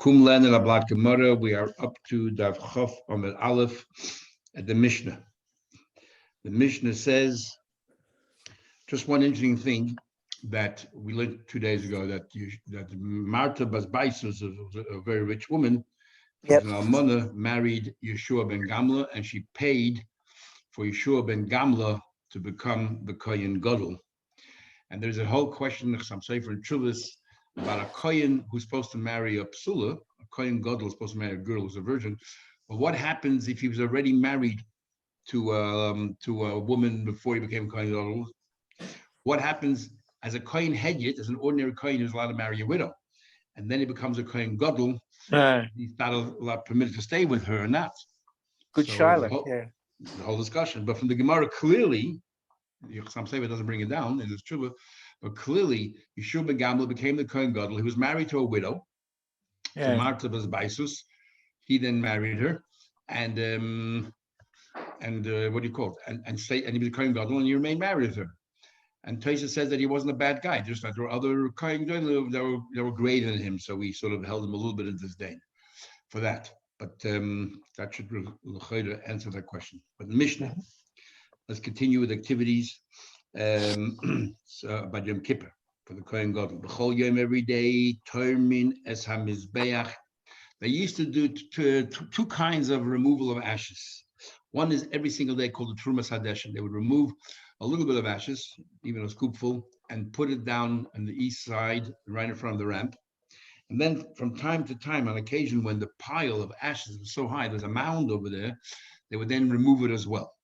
Kum Len El Ablat Gemara. We are up to Daf Chof Amud Aleph at the Mishnah. The Mishnah says just one interesting thing that we learned 2 days ago, that Marta Bas Baisus, a very rich woman, Yep. an almana, married Yeshua ben Gamla, and she paid for Yeshua ben Gamla to become the Kohen Gadol. And there's a whole question, some say for Chuvas, about a Kohen who's supposed to marry a Psula. A Kohen Gadol is supposed to marry a girl who's a virgin. But what happens if he was already married to a woman before he became Kohen Gadol? What happens as a Kohen Hedyot, as an ordinary Kohen who's allowed to marry a widow? And then he becomes a Kohen Gadol. He's not allowed permitted to stay with her or not. Good So Charlotte, the whole discussion. But from the Gemara, clearly, some say it doesn't bring it down, and it's true, but clearly, Yeshua ben Gamla became the Kohen Gadol. He was married to a widow, to Marta Bas Baisus. He then married her, and what do you call it? And he was a Kohen Gadol, and he remained married with her. And Taisha says that he wasn't a bad guy, just that there were other Kohen Gadol that were greater than him, so we sort of held him a little bit in disdain for that. But that should answer that question. But the Mishnah, let's continue with activities by Yom Kippur for the Kohen Gadol. B'chol Yom, every day, Termin es hamizbeach. They used to do two kinds of removal of ashes. One is every single day called the Trumas Hadeshin. They would remove a little bit of ashes, even a scoopful, and put it down on the east side, right in front of the ramp. And then from time to time, on occasion, when the pile of ashes was so high, there's a mound over there, they would then remove it as well.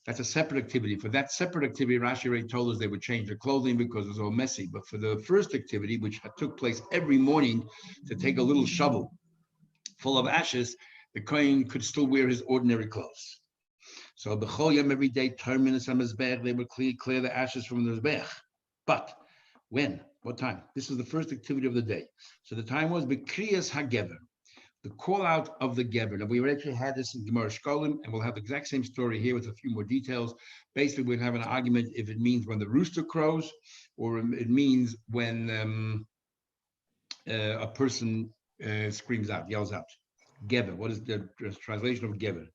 That's a separate activity. For that separate activity, Rashi already told us they would change their clothing because it was all messy. But for the first activity, which took place every morning, to take a little shovel full of ashes, the Kohen could still wear his ordinary clothes. So b'chol yom, every day, terminus hamizbeach, they would clear the ashes from the mizbeach. But when? What time? This is the first activity of the day. So the time was b'kriyas hagever, the call out of the gever. Now we actually had this in Gemara Shkolim, and we'll have the exact same story here with a few more details. Basically, we'd have an argument if it means when the rooster crows, or it means when a person screams out, yells out. Gever. What is the translation of gever?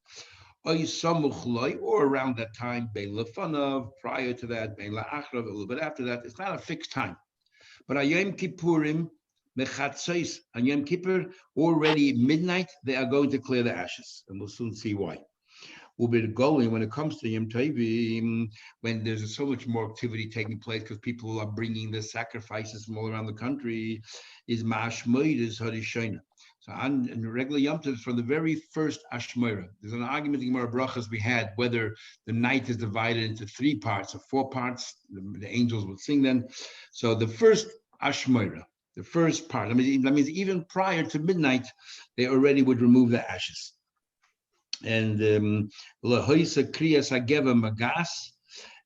Or around that time, bein lefanav, prior to that, bein la'achrav, a little bit after that. It's not a fixed time. But Yom Kippurim, mechatzos, on Yom Kippur, already at midnight, they are going to clear the ashes, and we'll soon see why. We'll be going when it comes to Yom Tovim, when there's so much more activity taking place because people are bringing the sacrifices from all around the country, is Ma'ashmoid, is Harishona. So on regular Yom Tov, from the very first Ashmora, there's an argument in Gemara Brachas we had whether the night is divided into 3 parts or 4 parts. The angels would sing then. So the first Ashmora, the first part, that means even prior to midnight, they already would remove the ashes. And Lahoisa Kriyas Hagever Magas,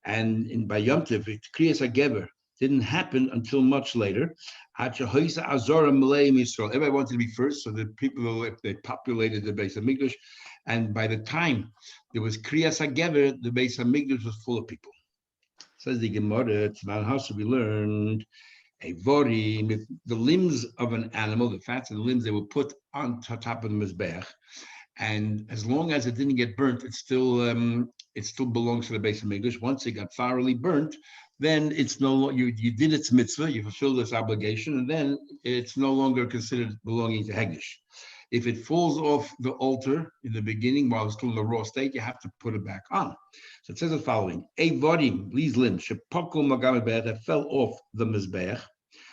and by Yom Tov, Kriyas Hagever didn't happen until much later. Everybody wanted to be first, so the people, they populated the Beis Hamikdash, and by the time there was Kriyas Hagever, the Beis Hamikdash was full of people. Says the Gemara, we learned a vori, the limbs of an animal, the fats and the limbs, they were put on top of the mizbeach, and as long as it didn't get burnt, it still belongs to the Beis Hamikdash. Once it got thoroughly burnt, then it's no longer, you did its mitzvah, you fulfilled this obligation, and then it's no longer considered belonging to Hegdish. If it falls off the altar in the beginning while it's still in the raw state, you have to put it back on. So it says the following: a vodim, these limbs, shepokol magameber, that fell off the mizbeach.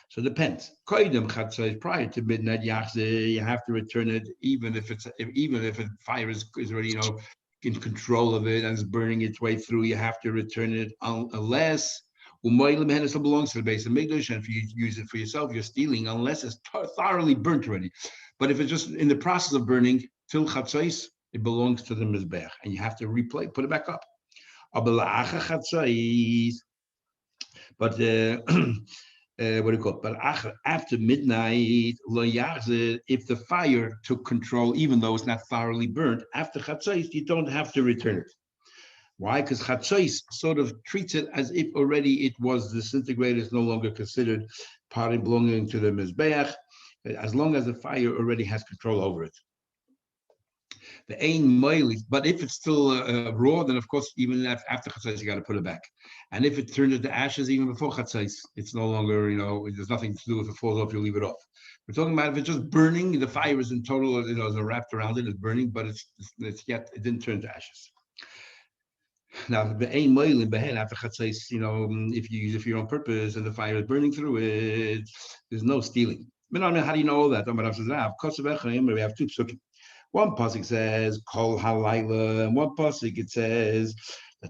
So it depends. Koidem chatzos, prior to midnight, you have to return it, even if a fire is already in control of it and is burning its way through. You have to return it unless it belongs to the Beis Hamikdash, and if you use it for yourself, you're stealing, unless it's thoroughly burnt already. But if it's just in the process of burning till chatzos, it belongs to the mizbeach, and you have to put it back up. But what do you call it? But after midnight, if the fire took control, even though it's not thoroughly burnt, after chatzos, you don't have to return it. Why? Because chatzos sort of treats it as if already it was disintegrated, it's no longer considered part belonging to the mizbeach. as long as the fire already has control over it. The ain moili, but if it's still raw, then of course even after chatzais you got to put it back. And if it turns into ashes even before chatzais, it's no longer, there's nothing to do. If it falls off, you leave it off. We're talking about if it's just burning, the fire is in total, is wrapped around it, it's burning, but it's yet it didn't turn to ashes. Now, the ain moili behen after chatzais, if you use it for your own purpose and the fire is burning through it, there's no stealing. How do you know all that? We have two psukim. One pasuk says kol halayla, and one pasuk it says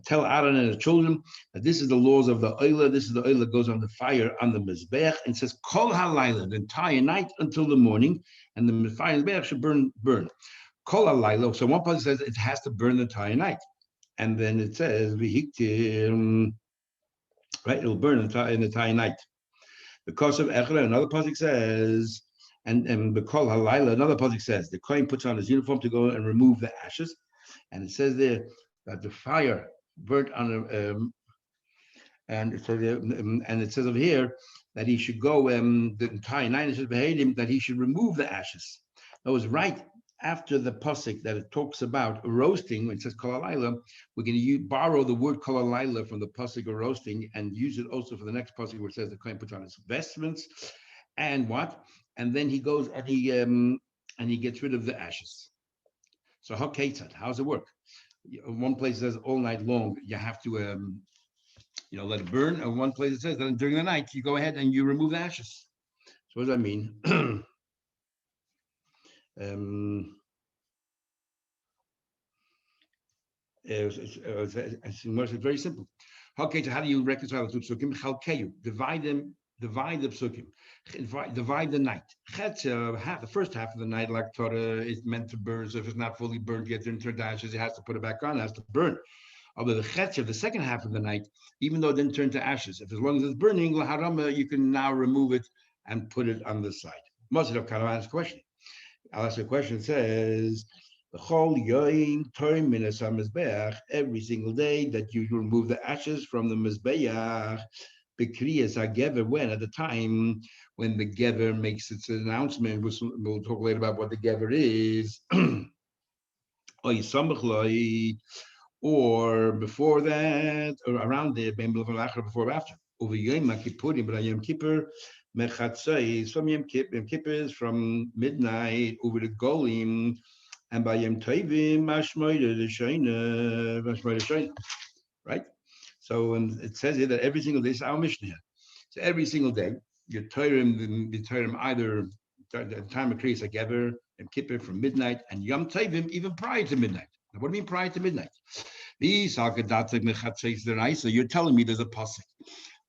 tell Aaron and his children that this is the laws of the oila. This is the oila that goes on the fire on the mizbeach, and says kol halayla, the entire night until the morning, and the fire in the mizbeach should burn. Kol halayla. So one pasuk says it has to burn the entire night, and then it says v'hiktim, right? It'll burn in the entire night. Because of echra, another pasuk says. And Bekol Halayla, another pasuk says the kohen puts on his uniform to go and remove the ashes, and it says there that the fire burnt on and it says and it says over here that he should go the entire night. It says him that he should remove the ashes. That was right after the pasuk that it talks about roasting. When it says Kol Halayla, we're going to borrow the word Kol Halayla from the pasuk of roasting and use it also for the next pasuk where it says the kohen puts on his vestments. And what? And then he goes and he gets rid of the ashes. So how does it work? One place says all night long you have to let it burn, and one place it says that during the night you go ahead and you remove the ashes. So what does that mean? It's very simple. How do you reconcile the two psukim? Divide the psukim. Divide the night. The first half of the night, like Torah, is meant to burn. So if it's not fully burned yet, then turned to ashes, it has to put it back on. It has to burn. Although the chetzev, the second half of the night, even though it didn't turn to ashes, if as long as it's burning, laharama, you can now remove it and put it on the side. Most of kind of ask a question. I'll ask a question. It says, every single day that you remove the ashes from the mizbeach. Bekriyas HaGever, when at the time when the Gever makes its announcement, we'll talk later about what the Gever is, or before that, or around there, before or after. Over Yom Kippurim, but Yom Kippur, Mechatzai, some Yom Kippur from midnight over the Golim, and by Yom Tovim, Mashmoida the Shaina, right? So it says here that every single day is our Mishnah. So every single day, you Torah either the time of Kriyas HaGever and Kippur from midnight, and Yom Tovim even prior to midnight. Now, what do you mean prior to midnight? So you're telling me there's a pasuk.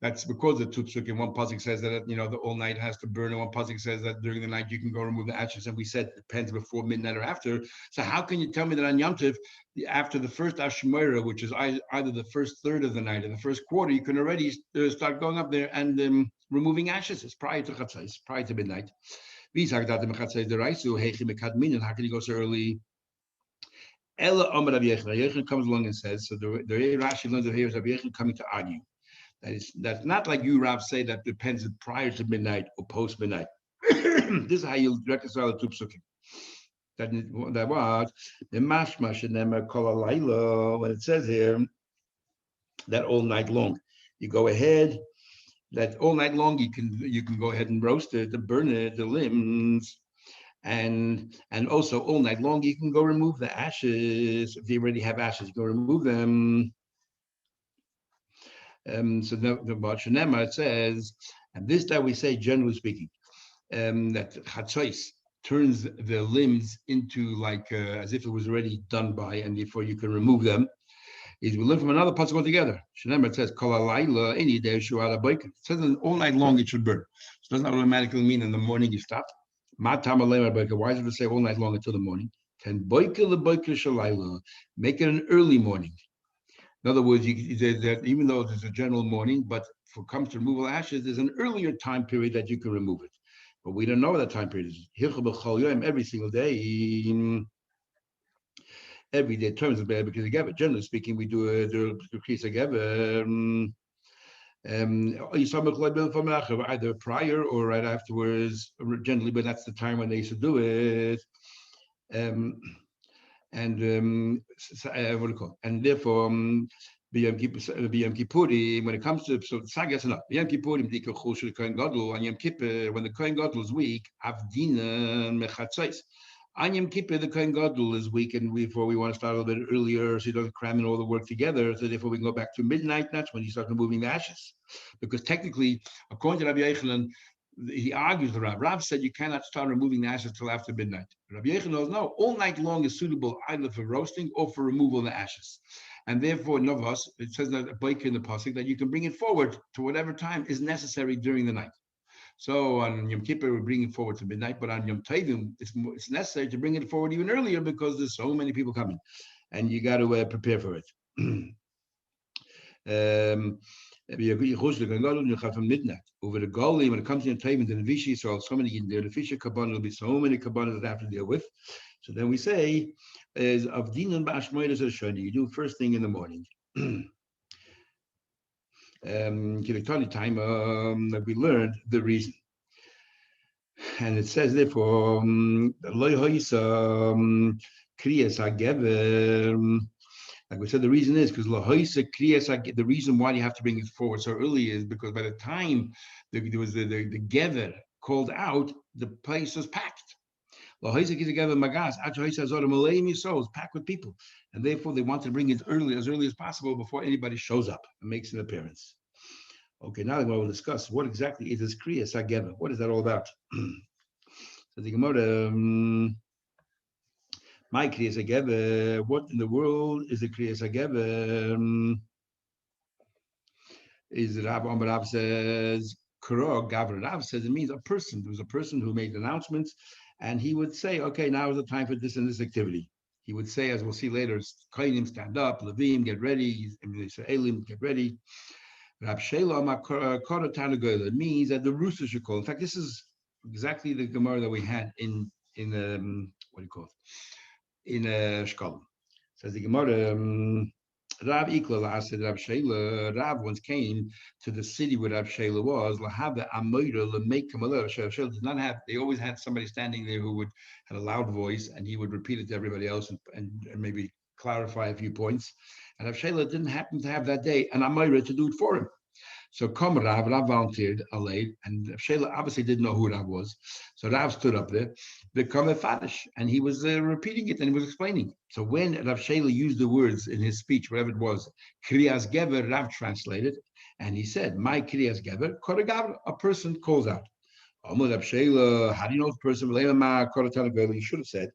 That's because the Tutsuk in one pasuk says that the all night has to burn, and one pasuk says that during the night you can go remove the ashes. And we said it depends before midnight or after. So how can you tell me that on Yom Tov, after the first Ashmira, which is either the first third of the night or the first quarter, you can already start going up there and removing ashes? It's prior to Chatzais, prior to midnight. How can you go so early? Ella Amar Rabbi Yechon comes along and says, so the Rashi learns over here is Rabbi Yechon coming to argue. That's not like you, Rav, say that depends prior to midnight or post midnight. This is how you reconcile the two psukim. That what the mashmash and nema kol halayla, when it says here that all night long, you go ahead. That all night long you can go ahead and roast it, and burn it, the limbs, and also all night long you can go remove the ashes. If you already have ashes, you go remove them. So the Shanema, it says, and this that we say generally speaking, that chatzos turns the limbs into like as if it was already done by, and therefore you can remove them. Is we learn from another pasuk altogether. Shanema, it says kol halayla any day shu'ala boiker. It says all night long it should burn. So it does not automatically mean in the morning you stop. Ma tama leimar boiker. Why does it say all night long until the morning? Ten boiker leboiker shalayla. Make it an early morning. In other words, that even though there's a general morning, but for comes to removal ashes, there's an earlier time period that you can remove it. But we don't know what that time period is. Every single day. Every day terms of bad because together, generally speaking, we do a Kriyas HaGever. Either prior or right afterwards, generally, but that's the time when they used to do it. Um, what do you call it? And therefore, B'Yom Kippurim, when it comes to so Sagas enough. B'Yom Kippurim dika chul Kohen Gadol on Yom Kippur when the Kohen Gadol is weak. Avdina mechatzos. On Yom Kippur, the Kohen Gadol is weak, and therefore we want to start a little bit earlier so he doesn't cram in all the work together. So therefore we can go back to midnight. That's when he starts moving the ashes, because technically, according to Rabbi Yochanan, he argues with Rav. Rav said you cannot start removing the ashes till after midnight. Rabbi Yochanan knows no, all night long is suitable either for roasting or for removal of the ashes. And therefore, Novos, it says that a break in the pasuk that you can bring it forward to whatever time is necessary during the night. So on Yom Kippur, we bring it forward to midnight, but on Yom Tovim, it's necessary to bring it forward even earlier because there's so many people coming, and you got to prepare for it. From midnight over the Goli when it comes to Yom Tovim and the Vishi, so many in there. The Fisher Kabbalah will be so many Kabbalah that I have to deal with. So then we say is of Dinan Bashmoidas Shani. You do first thing in the morning. Kiritani time that we learned the reason. And it says therefore Kriyas Hagever. Like we said, the reason is because the reason why you have to bring it forward so early is because by the time there was the Gever called out, the place was packed. It's packed with people, and therefore they want to bring it as early as possible before anybody shows up and makes an appearance. Okay, now we'll discuss what exactly is this Kriyas HaGever. What is that all about? So the Gemara, my Kriyas HaGever, what in the world is the Kriyas HaGever? Is Rav says, Rav says it means a person. There was a person who made announcements, and he would say, okay, now is the time for this and this activity. He would say, as we'll see later, Kohanim stand up, Levim get ready, Israelim get ready. Rab Sheila it means that the rooster should call. In fact, this is exactly the Gemara that we had in what do you call it? In Shkolm. Says the Gemara, Rav Ikla said Rab Sheila, Rav once came to the city where Rab Sheila was. Sheila did not have, they always had somebody standing there who had a loud voice, and he would repeat it to everybody else and maybe clarify a few points. And Rav Sheila didn't happen to have that day an Amayra to do it for him. So Rav volunteered a late, and Sheila obviously didn't know who Rav was. So Rav stood up there, become a fadish, and he was repeating it and he was explaining. So when Rav Sheila used the words in his speech, whatever it was, Kriyas Gever, Rav translated, and he said, my Kriyas Gever, Koragav, a person calls out. Rav Sheila, how do you know the person? He should have said,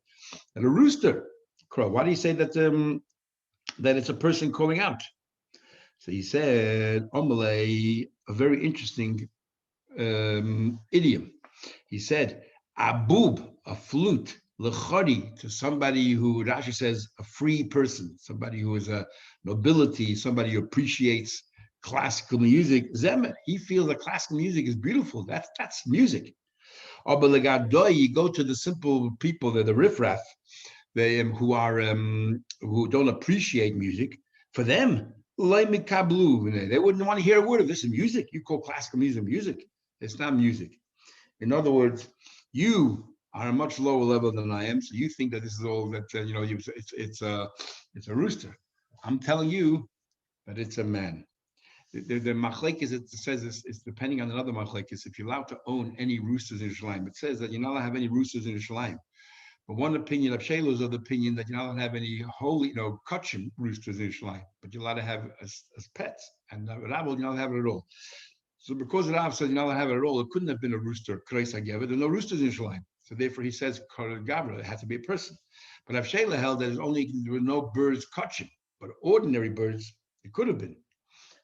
and a rooster crow. Why do you say that that it's a person calling out? So he said, Omalei, a very interesting idiom. He said, Abub, a flute, Lechari, to somebody who, Rashi says, a free person, somebody who is a nobility, somebody who appreciates classical music. Zemet, he feels that classical music is beautiful. That's music. You go to the simple people, they're the riffraff, who don't appreciate music. For them, they wouldn't want to hear a word of this in music. You call classical music music. It's not music. In other words, you are a much lower level than I am, so you think that this is all that it's a rooster. I'm telling you that it's a man. The machlekes, it says it's depending on another machlekes. If you're allowed to own any roosters in Yerushalayim, it says that you're not allowed to have any roosters in Yerushalayim. But one opinion of Sheila is of the opinion that you're not allowed to have any holy, kachim roosters in Yerushalayim, but you're allowed to have as pets. And Rabbi, you're not allowed to have it at all. So because Rav said you're not allowed to have it at all, it couldn't have been a rooster. Kreis Hagever. There are no roosters in Yerushalayim. So therefore he says Kol Gavra, it had to be a person. But Rav Sheila held that there were no birds kachim, but ordinary birds, it could have been.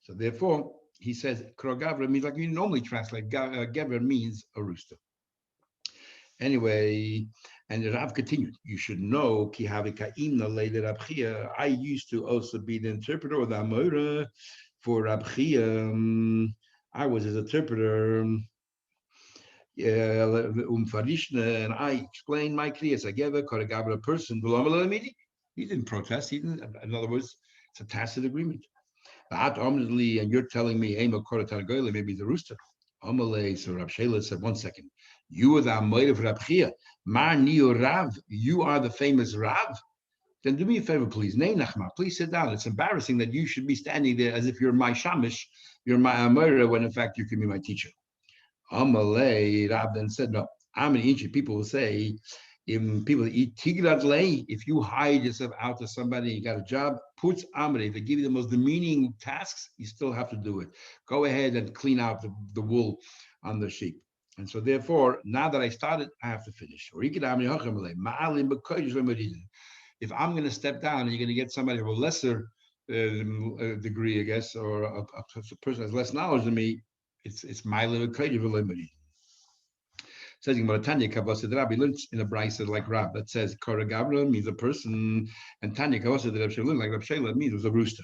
So therefore he says Kol Gavra means like you normally translate. Gever means a rooster. Anyway, and the Rav continued, you should know, I used to also be the interpreter or the Amora for Rab Chia. I was his interpreter. And I explained my Kriyas. I gave a person. He didn't protest. In other words, it's a tacit agreement. And you're telling me, maybe the rooster. Amalei, so Rab Shela said, 1 second. You are the Amoy of Rab Chia. Mar Neo Rav, you are the famous Rav. Then do me a favor, please. Name Nachma, please sit down. It's embarrassing that you should be standing there as if you're my Shamish, you're my Amora, when in fact you can be my teacher. Amalei, Rab then said, no. I'm an ancient people will say, if people eat tigrat lay, if you hide yourself out to somebody, you got a job, puts amri, they give you the most demeaning tasks, you still have to do it. Go ahead and clean out the wool on the sheep. And so therefore, now that I started, I have to finish. If I'm going to step down and you're going to get somebody of a lesser degree, I guess, or a person has less knowledge than me, it's my little says in Tanya Kavasa the Rabbi learns in a brisa like Rab that says Koragabra means a person, and Tanya Kavasa the Rabbi learned like Rab Shela means was a rooster.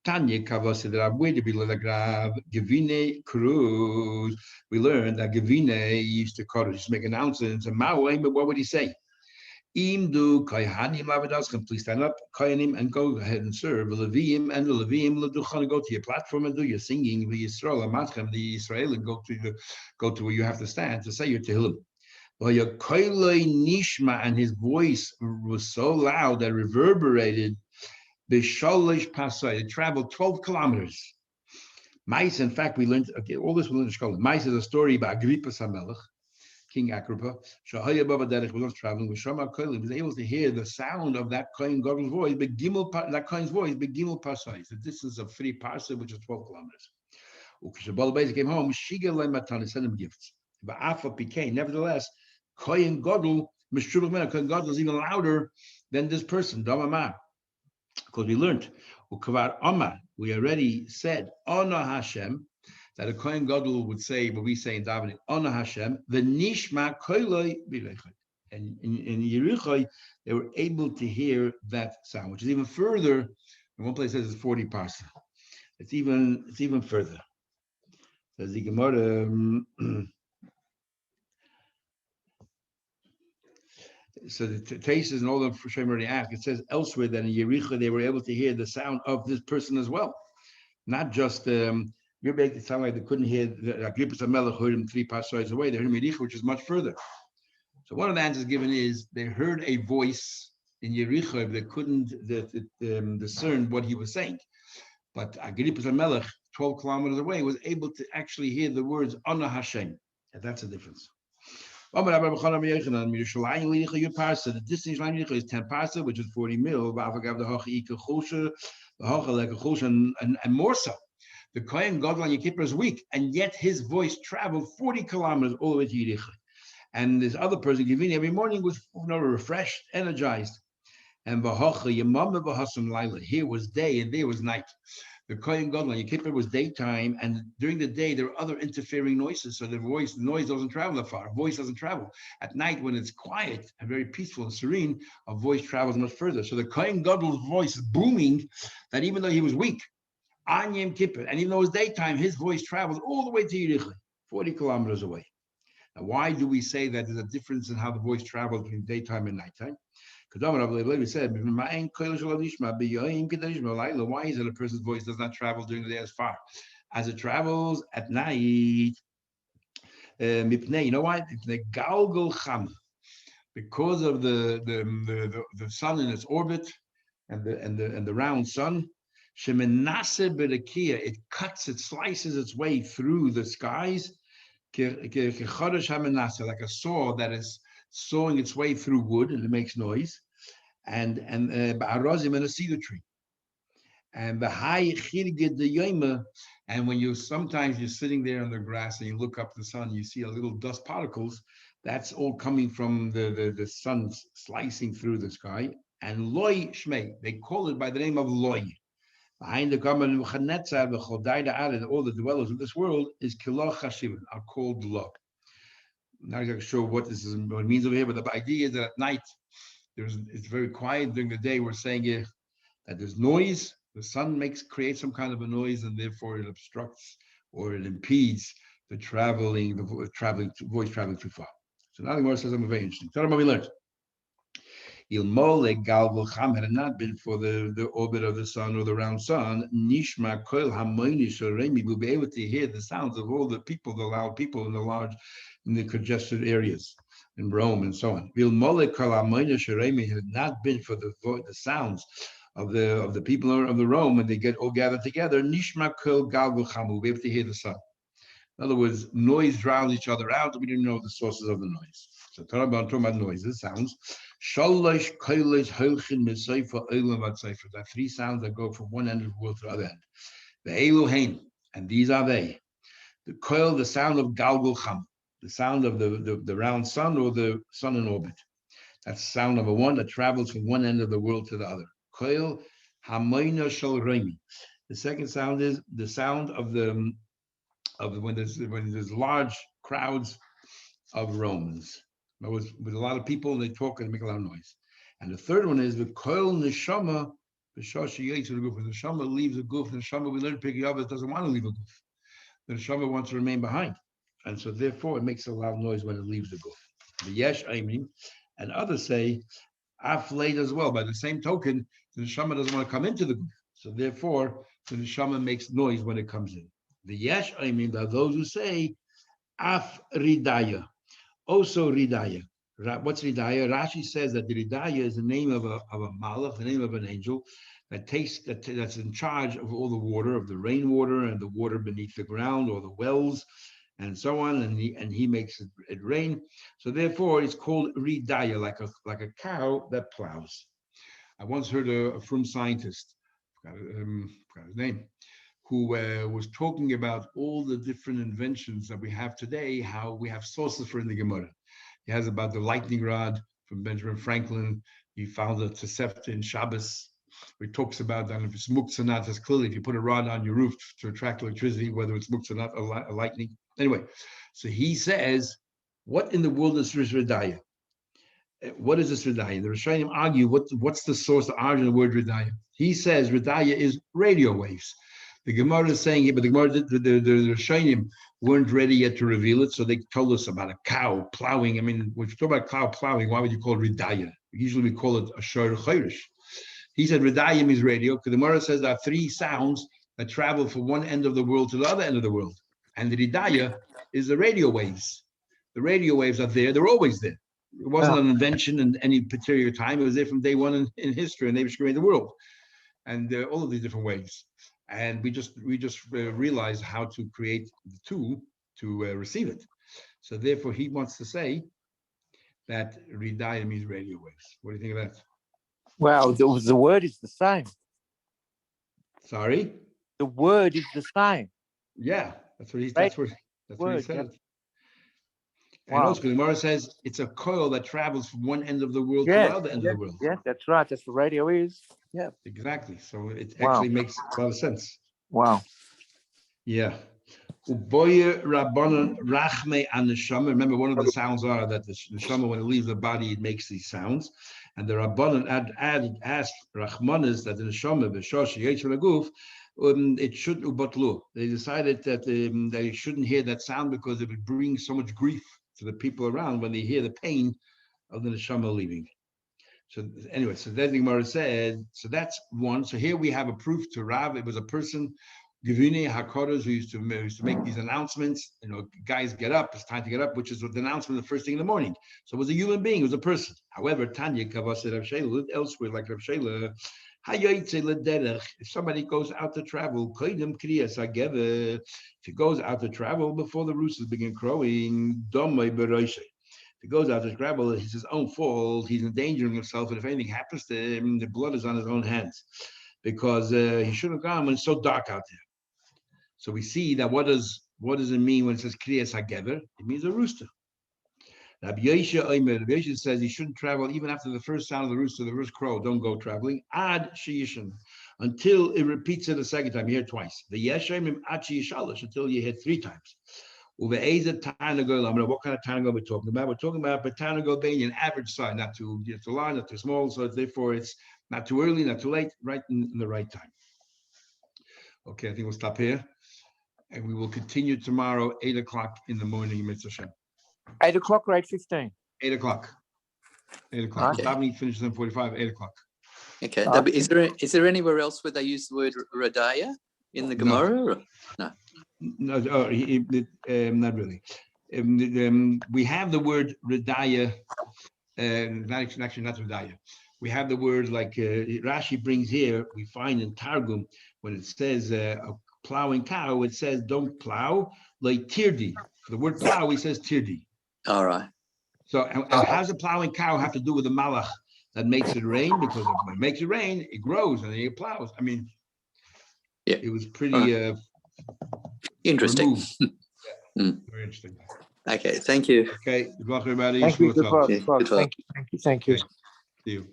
Tanya Kavasa the Rabbi where to be like Rab Gevine Cruz. We learned that Gevine used to call it, just make announcements, and Ma'oim, but what would he say? Imdu Kayhanim Lavadaskam, please stand up, Kayanim, and go ahead and serve. Levim and the Levim Laduchan, go to your platform and do your singing. The Yisrael Amatchem, the Israel, and go to where you have to stand to say your Tehillim. Well, your Koiloi Nishma, and his voice was so loud that reverberated. Bisholish Pasai, it traveled 12 kilometers. Mice, in fact, we learned, okay, all this we learned in Shkolim. Mice is a story about Agrippa Samelech, King Agrippa. Shahaya Baba Derech was traveling with Shama Koil. He was able to hear the sound of that Kohen Gadol's voice, that Kohen's voice, Begimel Pasai. The distance of 3 parsa, which is 12 kilometers. Ukishabal came home, Shiga Lematan, sent him gifts. But Afa became, nevertheless, Kohen Gadol, Kohen Gadol is even louder than this person, Damama. Because we learned, Ukavar Amma, we already said, Ona Hashem, that a Kohen Gadol would say, what we say in davening, Ona Hashem, the Nishma Koiloi Birechai. And in Yerichai, they were able to hear that sound, which is even further. In one place it says it's 40 parsa. It's even further. Says the Gemara. So the Taisus and all the Shem already asked. It says elsewhere that in Yerichai they were able to hear the sound of this person as well, not just. You're making it sound like they couldn't hear the Agrippa Samelech heard him 3 parsecs away. They heard him Yericho, which is much further. So one of the answers given is they heard a voice in Yericho, but they couldn't discern what he was saying. But Agrippa Samelech, 12 kilometers away, was able to actually hear the words Ana Hashem. And that's the difference. The distance line is 10 parsa, which is 40 mil, and more so. The Kohen Gadol on Yom Kippur is weak, and yet his voice traveled 40 kilometers all the way to Yericho. And this other person, Givini, every morning was refreshed, energized. And here was day and there was night. The Kohen Gadol on Yom Kippur was daytime, and during the day there were other interfering noises. So the noise doesn't travel that far. Voice doesn't travel. At night, when it's quiet and very peaceful and serene, a voice travels much further. So the Kohen Gadol's voice is booming, that even though he was weak, on Yom Kippur, and even though it was daytime, his voice travels all the way to Yericho, 40 kilometers away. Now, why do we say that there's a difference in how the voice travels between daytime and nighttime? Because we said, why is it a person's voice does not travel during the day as far as it travels at night? You know why? Because of the sun in its orbit and the round sun. It cuts, it slices its way through the skies, like a saw that is sawing its way through wood, and it makes noise, and a cedar tree. And the high the Yoma, and when you're sitting there on the grass and you look up the sun, you see a little dust particles. That's all coming from the sun slicing through the sky. And loy shmei, they call it by the name of loy. Behind the common all the dwellers of this world is Kiloch Hashivin, are called law. I'm not exactly sure what it means over here, but the idea is that at night it's very quiet. During the day, we're saying that there's noise. The sun creates some kind of a noise, and therefore it obstructs or it impedes the voice traveling too far. So now the Gemara says something very interesting. Tell them what we learned. Ilmole gal v'cham, had it not been for the orbit of the sun or the round sun, nishma kol hamoini sharemi, we'll be able to hear the sounds of all the people, the loud people in the congested areas in Rome and so on. Ilmole kol hamoini sharemi, had it not been for the sounds of the people of the Rome when they get all gathered together, nishma kol gal v'cham, we'll be able to hear the sun. In other words, noise drowns each other out. We didn't know the sources of the noise. So talking about noises, sounds. Shalosh koilish holchin misayfa olam vatzayfa. There are three sounds that go from one end of the world to the other end. The Elohein, and these are they. The koil, the sound of Galgul Cham, the sound of the round sun or the sun in orbit. That's sound number one that travels from one end of the world to the other. Koil hamoina shal reimi. The second sound is the sound of when there's large crowds of Romans. With a lot of people, and they talk and make a lot of noise. And the third one is the koil neshama, the neshama leaves a goof. The neshama, we learn to pick it up, it doesn't want to leave a goof. The neshama wants to remain behind. And so therefore it makes a loud noise when it leaves the goof. The yesh aiming, and others say aflate as well. By the same token, the neshama doesn't want to come into the goof. So therefore the neshama makes noise when it comes in. The yesh aiming are those who say af ridaya. Also ridaya. What's ridaya? Rashi says that the ridaya is the name of a malach, the name of an angel that's in charge of all the water, of the rainwater and the water beneath the ground or the wells and so on, and he makes it rain. So therefore it's called ridaya, like a cow that plows. I once heard a frum scientist, forgot his name, who was talking about all the different inventions that we have today, how we have sources for in the Gemara. He has about the lightning rod from Benjamin Franklin. He found the Tosefta in Shabbos, where he talks about that if it's muktzah or not, it's clearly if you put a rod on your roof to attract electricity, whether it's muktzah or not, a lightning. Anyway, so he says, what in the world is Ridaya? What is this Ridaya? The Rishonim argue, what's the source, the origin of the word Ridaya? He says Ridaya is radio waves. The Gemara is saying it, but the Gemara, the Rishonim weren't ready yet to reveal it, so they told us about a cow plowing. I mean, when you talk about cow plowing, why would you call it Ridaya? Usually we call it a Shor Chayrish. He said Ridaya means radio, because the Gemara says there are three sounds that travel from one end of the world to the other end of the world. And the Ridaya is the radio waves. The radio waves are there, they're always there. It wasn't an invention in any particular time, it was there from day one in history, and they created the world. And all of these different waves. And we just realized how to create the tool to receive it. So therefore, he wants to say that Ridaya means radio waves. What do you think of that? Wow, the word is the same. Sorry? The word is the same. Yeah, that's what he said. Wow. And also, the Gemara says it's a coil that travels from one end of the world to the other end of the world. Yes, that's right. That's what radio is. Yeah. Exactly. So it actually makes a lot of sense. Wow. Yeah. Uboye Rabbanon Rachme and Neshama. Remember, one of the sounds are that the Neshama, when it leaves the body, it makes these sounds. And the Rabbanon asked Rachmanis that the Neshama, B'shosh Yechel Aguf, it should ubatlu. They decided that they shouldn't hear that sound because it would bring so much grief to the people around when they hear the pain of the Neshama leaving. So anyway, so then the Gemara said, so that's one. So here we have a proof to Rav. It was a person, Gevine Hakoros, who used to make these announcements. Guys, get up. It's time to get up, which is the announcement the first thing in the morning. So it was a human being. It was a person. However, Tanya Kavasir Rav Shela, elsewhere like Rav Shela, if somebody goes out to travel, if he goes out to travel before the roosters begin crowing, if he goes out to travel, it's his own fault. He's endangering himself, and if anything happens to him, the blood is on his own hands, because he shouldn't have gone when it's so dark out there. So we see that what does it mean when it says Kriyas HaGever? It means a rooster. Rabbi Yosha says he shouldn't travel even after the first sound of the rooster, the first crow. Don't go traveling. Ad sheyishin, until it repeats it a second time. You hear it twice. The yeshem ad sheyishalish, until you hear three times. What kind of tanagol we're talking about? We're talking about a tanagol being an average size, not too large, not too small. So therefore, it's not too early, not too late, right in the right time. Okay, I think we'll stop here, and we will continue tomorrow, 8 o'clock in the morning, Mitzvah Shem. 8 o'clock or 8:15? 8 o'clock. 8 o'clock. Okay. Davening finishes at 45, 8 o'clock. Okay. Okay. Is there anywhere else where they use the word radaya in the Gemara? Or? No. No, not really. We have the word redaya, actually not redaya. We have the word like Rashi brings here. We find in Targum when it says a plowing cow, it says don't plow like tirdi. For the word plow, he says tirdi. All right. So, and how does a plowing cow have to do with the malach that makes it rain? Because when it makes it rain, it grows and it plows. I mean, yeah, it was pretty interesting. Very interesting. Okay, thank you. Okay, good luck, everybody. Thank you. Shmuel Good Tov. luck. Yeah, good luck. Thank you. Okay. See you.